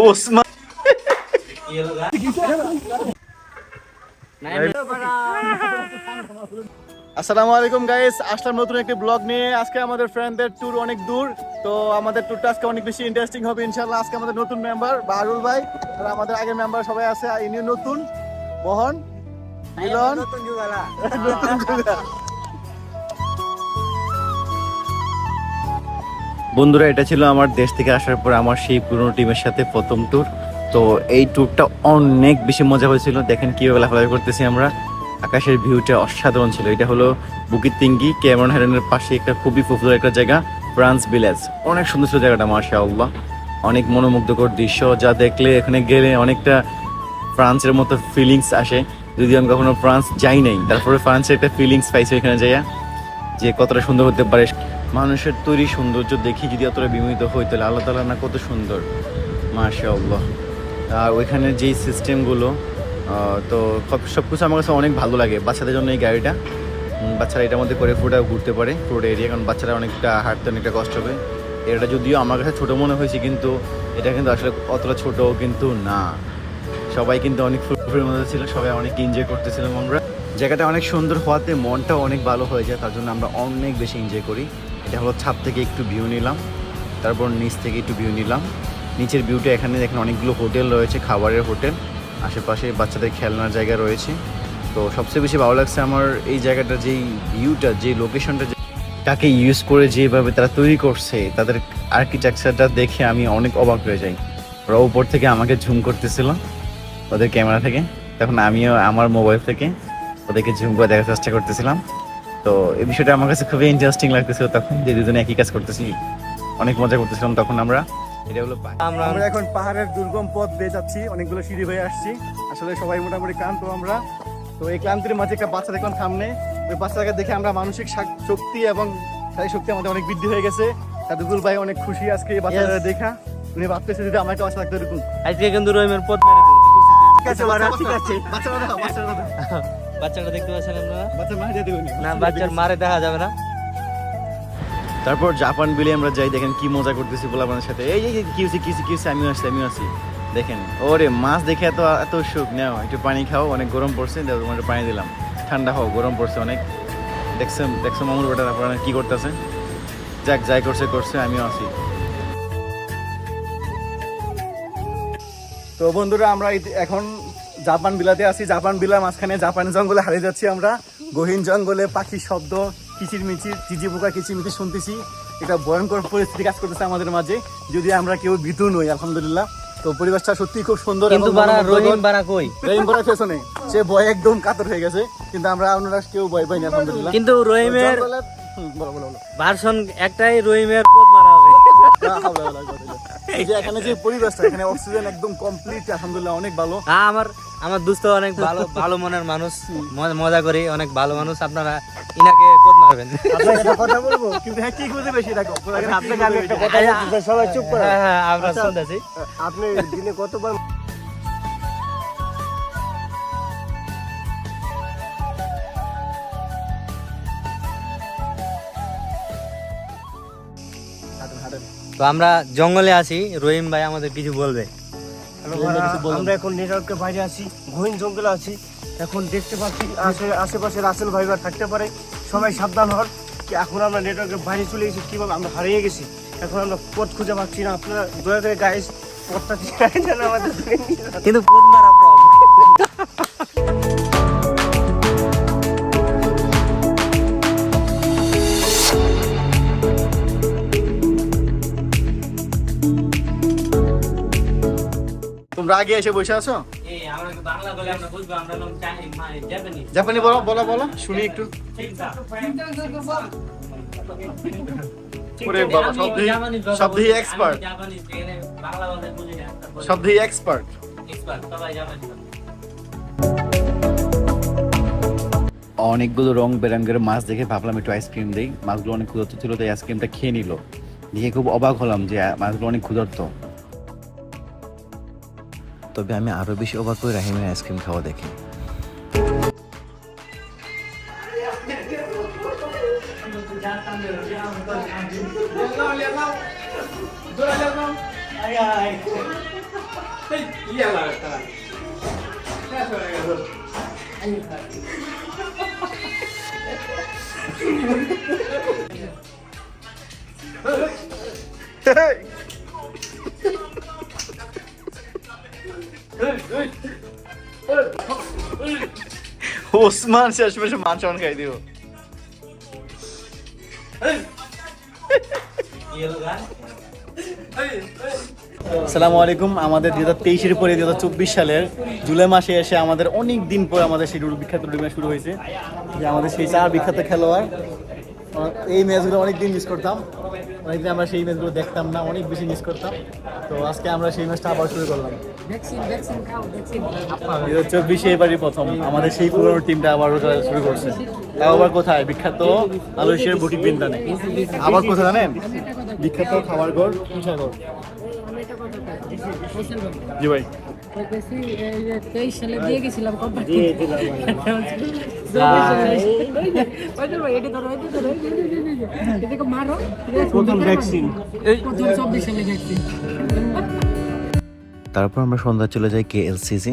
ওসমান আসসালামু আলাইকুম গাইস, আসলাম নতুন একটি ব্লগ নিয়ে। আজকে আমাদের ফ্রেন্ডদের ট্যুর অনেক দূর, তো আমাদের ট্যুরটা আজকে অনেক বেশি ইন্টারেস্টিং হবে ইনশাআল্লাহ। আজকে আমাদের নতুন মেম্বার বাহারুল ভাই, আর আমাদের আগের মেম্বার সবাই আছে। ইনি নতুন মোহন, মিলন, নতুন যুগালা। বন্ধুরা, এটা ছিল আমার দেশ থেকে আসার পর আমার সেই পুরনো টিমের সাথে প্রথম ট্যুর। তো এই ট্যুরটা অনেক বেশি মজা হয়েছিল। দেখেন কীভাবে লাফালাফি করতেছি আমরা। আকাশের ভিউটা অসাধারণ ছিল। এটা হলো বুকিত তিঙ্গি, ক্যামেরন হাইল্যান্ডের পাশে একটা খুবই পপুলার একটা জায়গা, ফ্রান্স ভিলেজ। অনেক সুন্দর ছিল জায়গাটা, মাশাআল্লাহ। অনেক মনোমুগ্ধকর দৃশ্য, যা দেখলে এখানে গেলে অনেকটা ফ্রান্সের মতো ফিলিংস আসে। যদি আমি কখনো ফ্রান্স যাই নাই, তারপরে ফ্রান্সের একটা ফিলিংস পাইছি এখানে যাইয়া, যে কতটা সুন্দর হতে পারে। মানুষের তৈরি সৌন্দর্য দেখি যদি অতটা বিমোহিত হই, তাহলে আল্লাহ তাআলা না কত সুন্দর, মাশাআল্লাহ। আর ওইখানের যেই সিস্টেমগুলো, তো সব কিছু আমার কাছে অনেক ভালো লাগে। বাচ্চাদের জন্য এই গাড়িটা, বাচ্চারা এটার মধ্যে করে পুরোটা ঘুরতে পারে, পুরোটা এরিয়া, কারণ বাচ্চারা অনেকটা হাঁটতে অনেকটা কষ্ট হবে। এটা যদিও আমার কাছে ছোটো মনে হয়েছে, কিন্তু এটা কিন্তু আসলে অতটা ছোটো কিন্তু না। সবাই কিন্তু অনেক ফুরফুরের মধ্যে ছিল, সবাই অনেক এনজয় করতেছিলাম আমরা। জায়গাটা অনেক সুন্দর হওয়াতে মনটাও অনেক ভালো হয়ে যায়, তার জন্য আমরা অনেক বেশি এনজয় করি। এটা হলো ছাদ থেকে একটু ভিউ নিলাম, তারপর নিচ থেকে একটু ভিউ নিলাম। নিচের ভিউটা এখানে দেখেন অনেকগুলো হোটেল রয়েছে, খাবারের হোটেল, আশেপাশে বাচ্চাদের খেলনার জায়গা রয়েছে। তো সবচেয়ে বেশি ভালো লাগছে আমার এই জায়গাটা, যেই ভিউটা, যে লোকেশনটা, তাকে ইউজ করে যেভাবে তারা তৈরি করছে, তাদের আর্কিটেকচারটা দেখে আমি অনেক অবাক হয়ে যাই। ওরা উপর থেকে আমাকে ঝুম করতেছিল ওদের ক্যামেরা থেকে, তখন আমিও আমার মোবাইল থেকে ওদেরকে ঝুম করে দেখার চেষ্টা করতেছিলাম। তো এই বিষয়টা আমার কাছে খুবই ইন্টারেস্টিং লাগতেছিল তখন, যে দুজনে একই কাজ করতেছি, অনেক মজা করতেছিলাম তখন আমরা। এটা হলো আমরা এখন পাহাড়ের দুর্গম পথ বেয়ে যাচ্ছি, অনেকগুলো সিঁড়ি হয়ে আসছি। আসলে সবাই মোটামুটি ক্লান্ত আমরা। তো এই ক্লান্তির মাঝে একটা বাচ্চা দেখলাম সামনে, ওই বাচ্চাটাকে দেখে আমরা মানসিক শক্তি এবং শারীরিক শক্তি আমাদের অনেক বৃদ্ধি হয়ে গেছে। সাদুল ভাই অনেক খুশি আজকে এই বাচ্চাটা দেখা, উনি ভাবতেছে যদি আমাকে বাচ্চা লাগতো এরকম। আজকে কিন্তু রহিমের পথ মেরে দেবো। ঠিক আছে ঠিক আছে, বাচ্চাটা দেখতে পাচ্ছেন আপনারা? বাচ্চা মারা যেতে না, বাচ্চার মারে দেখা যাবে না। তারপর জাপান বিলে আমরা যাই, দেখেন কি মজা করতেছি পোলাপানের সাথে। এই যে কি হচ্ছে, আমিও আসছি। দেখেন ওরে মাছ দেখে এত সুখ। নাও একটু পানি খাও, অনেক গরম পড়ছে, তোমার একটু পানি দিলাম, ঠান্ডা হও, গরম পড়ছে অনেক। দেখছো মামুর বেটা আপনারা কি করতেছে। যাক, যাই করছে, আমিও আছি। তো বন্ধুরা, আমরা এখন জাপান বিলাতে আছি। জাপান বিলার মাঝখানে জাপানের জঙ্গলে হারিয়ে যাচ্ছি আমরা। গহীন জঙ্গলে পাখির শব্দ, কিচিরমিচির, ঝিঝি পোকা কিচিরমিচির শুনতেছি। এটা ভয়ঙ্কর পরিস্থিতি কাজ করতেছে আমাদের মাঝে, যদি আমরা কেউ ভীতু নই আলহামদুলিল্লাহ। তো পরিবেশটা সত্যি খুব সুন্দর। কিন্তু রহিম পেছনে সে ভয় একদম কাতর হয়ে গেছে, কিন্তু আমরা আপনারা কেউ ভয় পাইনি আলহামদুলিল্লাহ। কিন্তু রহিমের ভার্সন একটাই, রহিমের পথ মারা হবে। এই যে এখানে যে পরিবেশটা, এখানে অক্সিজেন একদম কমপ্লিট আলহামদুলিল্লাহ, অনেক ভালো। আমার দোস্ত অনেক ভালো মনের মানুষ, মজা করি, অনেক ভালো মানুষ। আপনারা ইনাকে পথ মারবেন। কথা বলবো, কিন্তু হ্যাঁ কি খুঁজে বেশি রাখো আপনাকে। আমি একটা কথা বলতে, সবাই চুপ করে। হ্যাঁ, আমরা শুনতেছি। আপনি দিনে কতবার তো আমরা জঙ্গলে আছি, রহিম ভাই আমাদের কিছু বলবে। আমরা এখন নেটওয়ার্কের বাইরে আছি, গহীন জঙ্গলে আছি। এখন দেখতে পাচ্ছি আশেপাশে রাসেল ভাইবা থাকতে পারে, সবাই সাবধান হন। এখন আমরা নেটওয়ার্কের বাইরে চলে গেছি, কিভাবে আমরা হারিয়ে গেছি। এখন আমরা পথ খুঁজে পাচ্ছি না। আপনারা দয়া করে গাইস পথটা চিনে আমাদের কিন্তু পথ মারা প্রবলেম। তোমরা আগে এসে বসে আছো? জাপানি বলো শুনি একটু। শব্দই এক্সপার্ট। অনেকগুলো রং বেরঙের মাছ দেখে ভাবলাম একটু আইসক্রিম দিই। মাছগুলো অনেক ক্ষুধার্ত ছিল, তাই আইসক্রিমটা খেয়ে নিল। দেখে খুব অবাক হলাম যে মাছগুলো অনেক ক্ষুধার্ত। তবে আমি আরো বেশি অবাক হই রাহিমের আইসক্রিম খাওয়া দেখে। ওসমান শেষমেশে মান সম্মান খাই দিব। আসসালামু আলাইকুম। আমাদের 2023-এর পরে 2024 সালের জুলাই মাসে এসে আমাদের অনেক দিন পর আমাদের সেই বিখ্যাত টুর্নামেন্ট শুরু হয়েছে, যে আমাদের সেই 4 বিখ্যাত খেলোয়াড়। এই ম্যাচগুলো অনেকদিন মিস করতাম, অনেকদিন আমরা সেই ম্যাচগুলো দেখতাম না, অনেক বেশি মিস করতাম। তো আজকে আমরা সেই ম্যাচটা আবার শুরু করলাম। 2024-এ এবারই প্রথম আমাদের সেই পুরনো টিমটা আবার শুরু করছে। তাও আবার কোথায়? বিখ্যাত আলুশের বুটিক বিন্দানে। আবার কোথায় জানেন? বিখ্যাত খাবার ঘর তুষারগড়। জি ভাই, 23 সালে দিয়ে গেছিলাম কোম্পানি। প্রথম ভ্যাকসিন। তারপর আমরা সন্ধ্যা চলে যাই KLCC।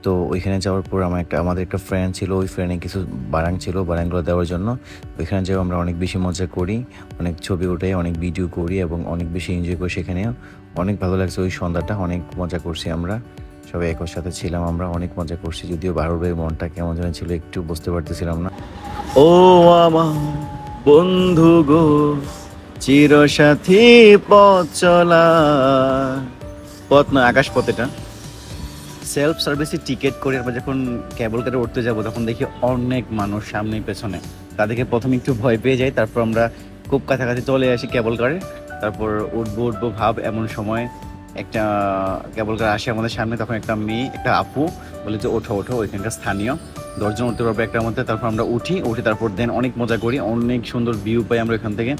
তো ওইখানে যাওয়ার পর আমাদের একটা ফ্রেন্ড ছিল, ওই ফ্রেন্ডে কিছু বারাং ছিল, বারাংগুলো দেওয়ার জন্য ওইখানে যাও আমরা অনেক বেশি মজা করি, অনেক ছবি উঠাই, অনেক ভিডিও করি এবং অনেক বেশি এনজয় করি। সেখানে অনেক ভালো লাগছে ওই সন্ধ্যাটা, অনেক মজা করছি আমরা সবাই একর সাথে ছিলাম, আমরা অনেক মজা করছি। যদিও বারুর ভাইয়ের মনটা কেমন যেন ছিল একটু বুঝতে পারতেছিলাম না। ও আমার বন্ধু গো, চিরসাথী পথ চলা, পথ না আকাশ পথ, এটা সেলফ সার্ভিসে টিকিট করে আমরা যখন কেবল কারে উঠতে যাব তখন দেখি অনেক মানুষ সামনে পেছনে। তাদেরকে প্রথমে একটু ভয় পেয়ে যাই, তারপর আমরা খুব কাছাকাছি চলে আসি কেবল কারে, তারপর উঠবো ভাব। এমন সময় একটা কেবল কার আসে আমাদের সামনে, তখন একটা মেয়ে, একটা আপু বলে যে ওঠো ওইখানকার স্থানীয় 10 জন উঠতে পারবে একটার মধ্যে। তারপর আমরা উঠি, তারপর দেন অনেক মজা করি, অনেক সুন্দর ভিউ পাই আমরা এখান থেকে।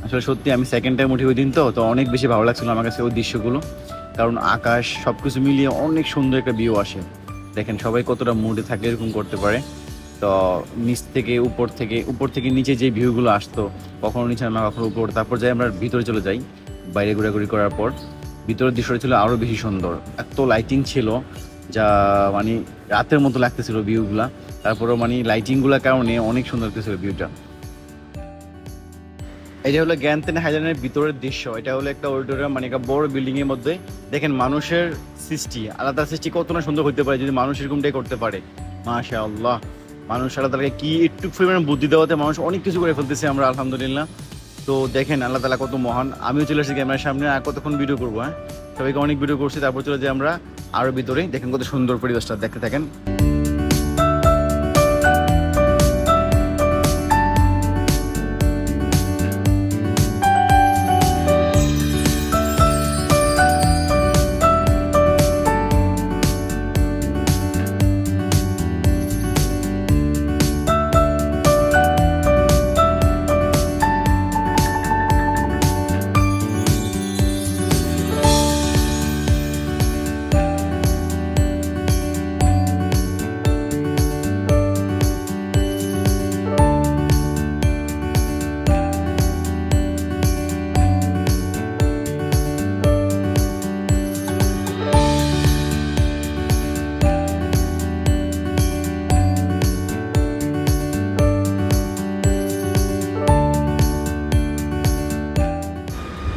আসলে সত্যি আমি সেকেন্ড টাইম উঠি ওই দিন, তো অনেক বেশি ভালো লাগছিল আমার কাছে ওই দৃশ্যগুলো, কারণ আকাশ সব কিছু মিলিয়ে অনেক সুন্দর একটা ভিউ আসে। দেখেন সবাই কতটা মুডে থাকলে এরকম করতে পারে। তো নিচ থেকে উপর থেকে নিচে যে ভিউগুলো আসতো, কখনো নিচে না কখনো উপর, তারপর যাই আমরা ভিতরে চলে যাই। বাইরে ঘোরাঘুরি করার পর ভিতরের দৃশ্যটা ছিল আরও বেশি সুন্দর, এত লাইটিং ছিল যা মানে রাতের মতো লাগতেছিল ভিউগুলা। তারপরেও মানে লাইটিংগুলোর কারণে অনেক সুন্দর লাগতেছিল ভিউটা। এটা হলো জ্ঞানতেন হাইল্যান্ডের ভিতরের দৃশ্য। এটা হলো একটা অডিটোরিয়াম, মানে একটা বড় বিল্ডিং এর মধ্যে। দেখেন মানুষের সৃষ্টি, আলাদা সৃষ্টি কত না সুন্দর হতে পারে যদি মানুষ এরকমটাই করতে পারে। মাশাআল্লাহ, মানুষ আল্লাহ তাআলাকে কি একটু পরিমাণে বুদ্ধি দেওয়াতে মানুষ অনেক কিছু করে ফেলতেছে আমরা, আলহামদুলিল্লাহ। তো দেখেন আল্লাহ তাআলা কত মহান। আমিও চলে আসছি ক্যামেরার সামনে, আর কতক্ষণ ভিডিও করবো। হ্যাঁ, সবাইকে অনেক ভিডিও করছি, তারপর চলে যাই আমরা আরো ভিতরে। দেখেন কত সুন্দর পরিবেশটা, দেখতে থাকেন।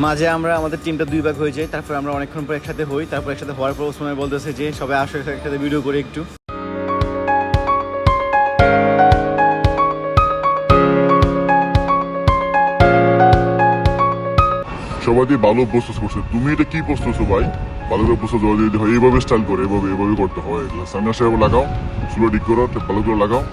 মাঝে আমরা আমাদের টিমটা 2 ভাগ হয়ে যায়, তারপর আমরা অনেকক্ষণ পর একসাথে হই। তারপর একসাথে হওয়ার পর ওসমান বলতেছে যে সবাই আসো একসাথে ভিডিও করে একটু। সবাই দিয়ে ভালো প্রস্তুত করছে। তুমি এটা কি প্রস্তুত ভাই? ভালো করে প্রস্তুত যদি হয় এইভাবে স্টাইল করে, এভাবে করতে হয়। সামনে সাহেব লাগাও, চুলো ঠিক করো, ভালো করে লাগাও।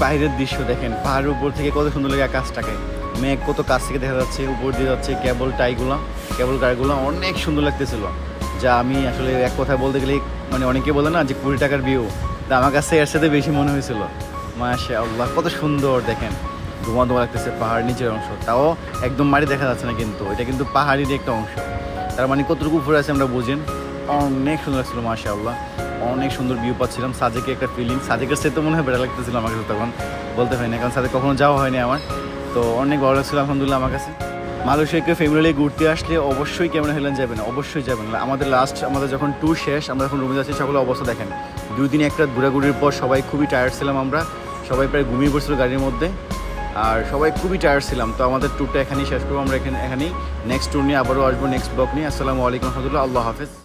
বাইরের দৃশ্য দেখেন, পাহাড়ের উপর থেকে কত সুন্দর লাগে আকাশটাকে, মেঘ কত কাছ থেকে দেখা যাচ্ছে, উপর দিয়ে যাচ্ছে কেবল কারগুলো অনেক সুন্দর লাগতেছিল, যা আমি আসলে এক কথা বলতে গেলে মানে অনেকে বলে না যে 20 টাকার ভিউ, তা আমার কাছে এর সাথে বেশি মনে হয়েছিল। মাশাআল্লাহ কত সুন্দর দেখেন, ধোঁয়া লাগতেছে পাহাড় নিচের অংশ, তাও একদম মাটি দেখা যাচ্ছে না, কিন্তু এটা কিন্তু পাহাড়ির একটা অংশ, তার মানে কতটুকু উপরে আছে আমরা বুঝেন। অনেক সুন্দর লাগছিল মাশাআল্লাহ, অনেক সুন্দর ভিউ পাচ্ছিলাম। সাজেকে একটা ফিলিং, সাজেকের সে তো মনে হয় বেড়া লাগতেছিল আমার কাছে তখন, বলতে পারি না কারণ সাজেক কখনো যাওয়া হয়নি আমার, তো অনেক ভালো লাগছিল আলহামদুলিল্লাহ আমার কাছে। মালয়েশিয়াকে ফ্যামিলি ঘুরতে আসলে অবশ্যই ক্যামেরা হেলেন যাবেন, অবশ্যই যাবেন। আমাদের যখন ট্যুর শেষ, আমরা যখন রুমে যাচ্ছি সকলে অবস্থা দেখেন, 2 দিন 1 রাত ঘোরাঘুরির পর সবাই খুবই টায়ার্ড ছিলাম, আমরা সবাই প্রায় ঘুমিয়ে পড়ছিল গাড়ির মধ্যে, আর সবাই খুবই টায়ার্ড ছিলাম। তো আমাদের ট্যুরটা এখানেই শেষ করবো আমরা, এখানেই নেক্সট ট্যুর নিয়ে আবারও আসবো, নেক্সট ব্লগ নিয়ে। আসসালামু আলাইকুম রহমতুল্লাহ, আল্লাহ হাফেজ।